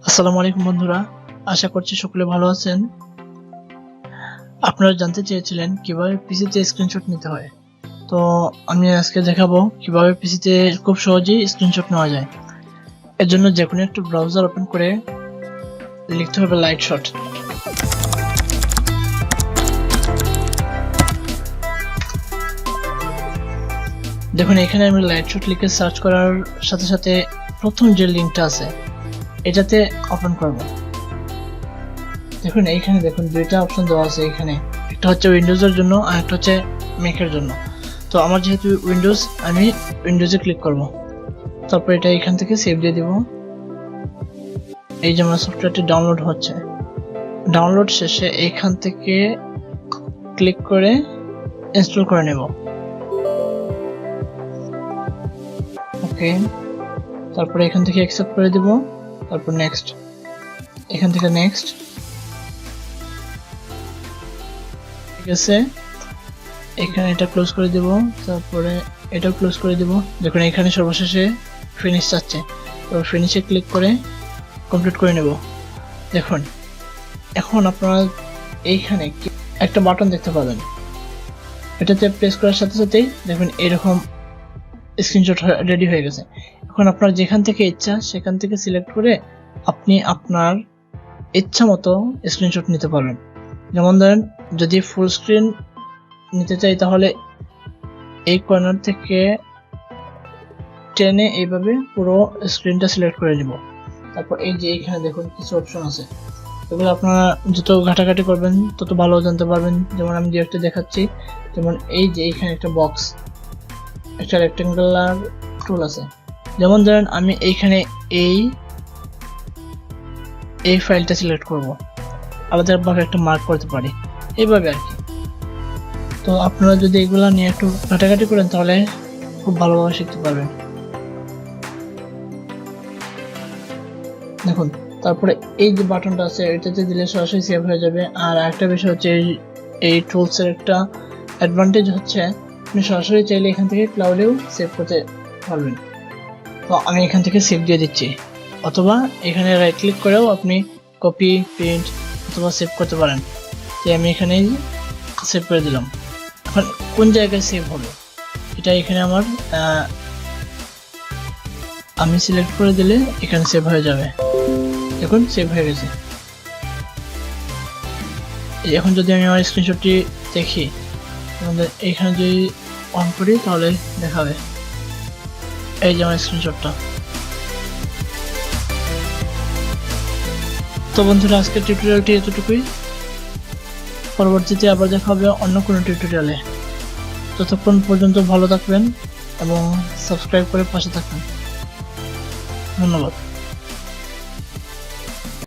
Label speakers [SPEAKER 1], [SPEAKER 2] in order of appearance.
[SPEAKER 1] আসসালামু আলাইকুম বন্ধুরা, আশা করছি সকলে ভালো আছেন। আপনারা জানতে চেয়েছিলেন কিভাবে পিসিতে স্ক্রিনশট নিতে হয়, তো আমি আজকে দেখাবো কিভাবে পিসিতে খুব সহজেই স্ক্রিনশট নেওয়া যায়। এর জন্য যে কোনো একটা ব্রাউজার ওপেন করে লিখতে হবে lightshot। দেখুন এখানে আমি lightshot লিখে সার্চ করার সাথে সাথে প্রথম যে লিঙ্কটা আছে এটাতে ওপেন করব। দেখুন এইখানে দেখুন দুইটা অপশন দেওয়া আছে, এখানে একটা হচ্ছে উইন্ডোজের জন্য আর একটা হচ্ছে ম্যাকের জন্য। তো আমার যেহেতু উইন্ডোজ, আমি উইন্ডোজে ক্লিক করব। তারপর এটা এখান থেকে সেভ দিয়ে দিব। এই যে আমার সফটওয়্যারটি ডাউনলোড হচ্ছে, ডাউনলোড শেষে এইখান থেকে ক্লিক করে ইনস্টল করে নেব। ওকে, তারপরে এখান থেকে অ্যাকসেপ্ট করে দিব, তারপর নেক্সট, এখান থেকে নেক্সট। ঠিক আছে, এখানে এটা ক্লোজ করে দিব, তারপরে এটাও ক্লোজ করে দিব। দেখুন এখানে সর্বশেষে ফিনিশ চাচ্ছে, তো ফিনিশে ক্লিক করে কমপ্লিট করে নেব। দেখুন এখন আপনারা এইখানে একটা বাটন দেখতে পাবেন, এটাতে প্রেস করার সাথে সাথেই দেখুন এরকম স্ক্রিনশট রেডি হয়ে গেছে। এখন আপনার যেখান থেকে ইচ্ছা সেখান থেকে সিলেক্ট করে আপনি আপনার ইচ্ছা মতো স্ক্রিনশট নিতে পারবেন। যেমন ধরেন যদি ফুল স্ক্রিন নিতে চাই তাহলে এই কর্নার থেকে টেনে এইভাবে পুরো স্ক্রিনটা সিলেক্ট করে নিব। তারপর এই যে এখানে দেখুন কিছু অপশন আছে, এগুলো আপনারা যত ঘাটাঘাটি করবেন তত ভালো জানতে পারবেন। যেমন আমি যে একটা দেখাচ্ছি, যেমন এই যে এখানে একটা বক্স, একটা রেক্টেঙ্গুলার টুল আছে। যেমন ধরেন আমি এইখানে এই ফাইলটা সিলেক্ট করব, আলাদাভাবে একটা মার্ক করতে পারি, এইভাবে আর কি। তো আপনারা যদি এগুলা নিয়ে একটু ঘাটাঘাটি করেন তাহলে খুব ভালোভাবে শিখতে পারবেন। দেখুন তারপরে এই যে বাটনটা আছে এটাতে দিলে সরাসরি সেভ হয়ে যাবে। আর একটা বিষয় হচ্ছে এই টুলসের একটা অ্যাডভান্টেজ হচ্ছে আপনি সরাসরি চাইলে এখান থেকে ক্লাউডেও সেভ করতে পারবেন। তো আমি এখান থেকে সেভ দিয়ে দিচ্ছি, অথবা এখানে রাইট ক্লিক করেও আপনি কপি, প্রিন্ট অথবা সেভ করতে পারেন। যে আমি এখানে সেভ করে দিলাম। এখন কোন জায়গায় সেভ হবে এটা এখানে আমার আমি সিলেক্ট করে দিলে এখানে সেভ হয়ে যাবে। দেখুন সেভ হয়ে গেছে। এখন যদি আমি আমার স্ক্রিনশটটি দেখি, আমাদের এইখানে যদি অন করি তাহলে দেখাবে এই যে আমার স্ক্রিনশটটা। তো বন্ধুরা আজকের টিউটোরিয়ালটি এতটুকুই, পরবর্তীতে আবার দেখা হবে অন্য কোনো টিউটোরিয়ালে। ততক্ষণ পর্যন্ত ভালো থাকবেন এবং সাবস্ক্রাইব করে পাশে থাকবেন। ধন্যবাদ।